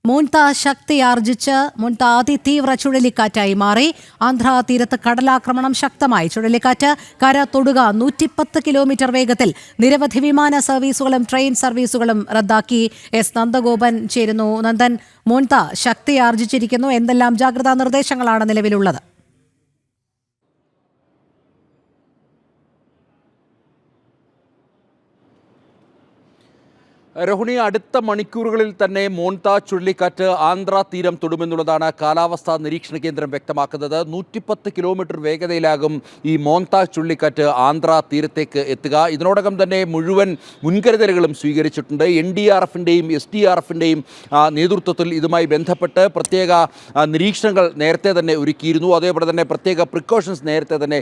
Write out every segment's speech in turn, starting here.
മോൺത ശക്തിയാർജിച്ച് മോൺത അതിതീവ്ര ചുഴലിക്കാറ്റായി മാറി. ആന്ധ്രാ തീരത്ത് കടലാക്രമണം ശക്തമായി. ചുഴലിക്കാറ്റ് കര തൊടുക 110 കിലോമീറ്റർ വേഗത്തിൽ. നിരവധി വിമാന സർവീസുകളും ട്രെയിൻ സർവീസുകളും റദ്ദാക്കി. എസ് നന്ദഗോപൻ ചേരുന്നു. നന്ദൻ, മോൺത ശക്തിയാർജിച്ചിരിക്കുന്നു. എന്തെല്ലാം ജാഗ്രതാ നിർദ്ദേശങ്ങളാണ് നിലവിലുള്ളത്? രോഹിണി, അടുത്ത മണിക്കൂറുകളിൽ തന്നെ മോൺത ചുഴലിക്കാറ്റ് ആന്ധ്ര തീരം തൊടുമെന്നുള്ളതാണ് കാലാവസ്ഥാ നിരീക്ഷണ കേന്ദ്രം വ്യക്തമാക്കുന്നത്. 110 കിലോമീറ്റർ വേഗതയിലാകും ഈ മോൺത ചുഴലിക്കാറ്റ് ആന്ധ്ര തീരത്തേക്ക് എത്തുക. ഇതിനോടകം തന്നെ മുഴുവൻ മുൻകരുതലുകളും സ്വീകരിച്ചിട്ടുണ്ട്. NDRFിൻ്റെയും SDRFിൻ്റെയും നേതൃത്വത്തിൽ ഇതുമായി ബന്ധപ്പെട്ട് പ്രത്യേക നിരീക്ഷണങ്ങൾ നേരത്തെ തന്നെ ഒരുക്കിയിരുന്നു. അതേപോലെ തന്നെ പ്രത്യേക പ്രിക്കോഷൻസ് നേരത്തെ തന്നെ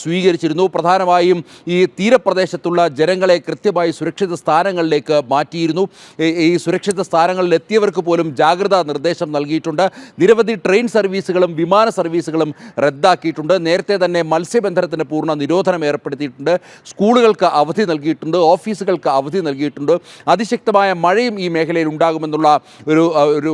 സ്വീകരിച്ചിരുന്നു. പ്രധാനമായും ഈ തീരപ്രദേശത്തുള്ള ജനങ്ങളെ കൃത്യമായി സുരക്ഷിത സ്ഥാനങ്ങളിലേക്ക് മാറ്റിയിരുന്നു. ഈ സുരക്ഷിത സ്ഥാനങ്ങളിൽ എത്തിയവർക്ക് പോലും ജാഗ്രതാ നിർദ്ദേശം നൽകിയിട്ടുണ്ട്. നിരവധി ട്രെയിൻ സർവീസുകളും വിമാന സർവീസുകളും റദ്ദാക്കിയിട്ടുണ്ട്. നേരത്തെ തന്നെ മത്സ്യബന്ധനത്തിന് പൂർണ്ണ നിരോധനം ഏർപ്പെടുത്തിയിട്ടുണ്ട്. സ്കൂളുകൾക്ക് അവധി നൽകിയിട്ടുണ്ട്. ഓഫീസുകൾക്ക് അവധി നൽകിയിട്ടുണ്ട്. അതിശക്തമായ മഴയും ഈ മേഖലയിൽ ഉണ്ടാകുമെന്നുള്ള ഒരു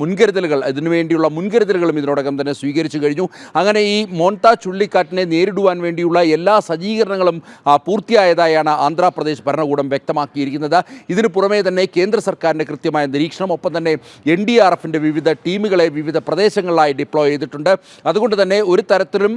മുൻകരുതലുകൾ, ഇതിനുവേണ്ടിയുള്ള മുൻകരുതലുകളും ഇതിനോടകം തന്നെ സ്വീകരിച്ചു കഴിഞ്ഞു. അങ്ങനെ ഈ മോൺത ചുഴലിക്കാറ്റിനെ നേരിടുവാൻ വേണ്ടിയുള്ള എല്ലാ സജ്ജീകരണങ്ങളും പൂർത്തിയായതായാണ് ആന്ധ്രാപ്രദേശ് ഭരണകൂടം വ്യക്തമാക്കിയിരിക്കുന്നത്. ഇതിനു പുറമേ തന്നെ കേന്ദ്ര സർക്കാരിൻ്റെ കൃത്യമായ നിരീക്ഷണം, ഒപ്പം തന്നെ NDRFിൻ്റെ വിവിധ ടീമുകളെ വിവിധ പ്രദേശങ്ങളിലായി ഡിപ്ലോയ് ചെയ്തിട്ടുണ്ട്. അതുകൊണ്ട് തന്നെ ഒരു തരത്തിലും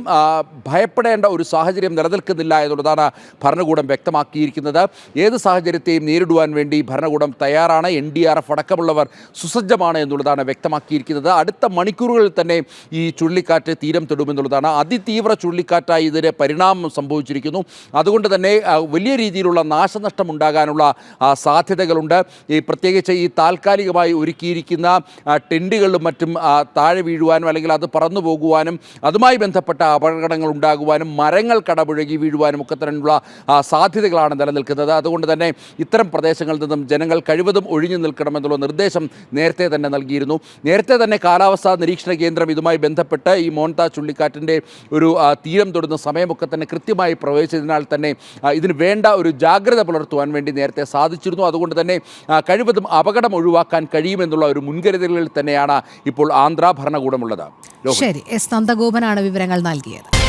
ഭയപ്പെടേണ്ട ഒരു സാഹചര്യം നിലനിൽക്കുന്നില്ല എന്നുള്ളതാണ് ഭരണകൂടം വ്യക്തമാക്കിയിരിക്കുന്നത്. ഏത് സാഹചര്യത്തെയും നേരിടുവാൻ വേണ്ടി ഭരണകൂടം തയ്യാറാണ്. NDRF അടക്കമുള്ളവർ സുസജ്ജമാണ് എന്നുള്ളതാണ് വ്യക്തമാക്കിയിരിക്കുന്നത്. അടുത്ത മണിക്കൂറുകളിൽ തന്നെ ഈ ചുഴലിക്കാറ്റ് തീരം തൊടുമെന്നുള്ളതാണ്. അതിതീവ്ര ചുഴലിക്കാറ്റായി ഇതിന് പരിണാമം സംഭവിച്ചിരിക്കുന്നു. അതുകൊണ്ട് തന്നെ വലിയ രീതിയിലുള്ള നാശനഷ്ടം ഉണ്ടാകാനുള്ള സാധ്യതകളുണ്ട്. പ്രത്യേകിച്ച് ഈ താൽക്കാലികമായി ഒരുക്കിയിരിക്കുന്ന ടെൻറ്റുകളിലും മറ്റും താഴെ വീഴുവാനും അല്ലെങ്കിൽ അത് പറന്നു പോകുവാനും അതുമായി ബന്ധപ്പെട്ട അപകടങ്ങൾ ഉണ്ടാകുവാനും മരങ്ങൾ കടപുഴകി വീഴുവാനും ഒക്കെ തന്നെയുള്ള സാധ്യതകളാണ് നിലനിൽക്കുന്നത്. അതുകൊണ്ട് തന്നെ ഇത്തരം പ്രദേശങ്ങളിൽ നിന്നും ജനങ്ങൾ കഴിവതും ഒഴിഞ്ഞു നിൽക്കണമെന്നുള്ള നിർദ്ദേശം നേരത്തെ തന്നെ നൽകിയിരുന്നു. നേരത്തെ തന്നെ കാലാവസ്ഥാ നിരീക്ഷണ കേന്ദ്രം ഇതുമായി ബന്ധപ്പെട്ട് ഈ മോൺത ചുഴലിക്കാറ്റിൻ്റെ ഒരു തീരം തൊടുന്ന സമയമൊക്കെ തന്നെ കൃത്യമായി പ്രവചിച്ചതിനാൽ തന്നെ ഇതിന് വേണ്ട ഒരു ജാഗ്രത പുലർത്തുവാൻ വേണ്ടി നേരത്തെ സാധിച്ചിരുന്നു. അതുകൊണ്ട് തന്നെ കഴിവതും അപകടം ഒഴിവാക്കാൻ കഴിയുമെന്നുള്ള ഒരു മുൻകരുതലുകളിൽ തന്നെയാണ് ഇപ്പോൾ ആന്ധ്ര ഭരണകൂടമുള്ളത്. ശരി, എസ് നന്ദഗോപനാണ് വിവരങ്ങൾ നൽകിയത്.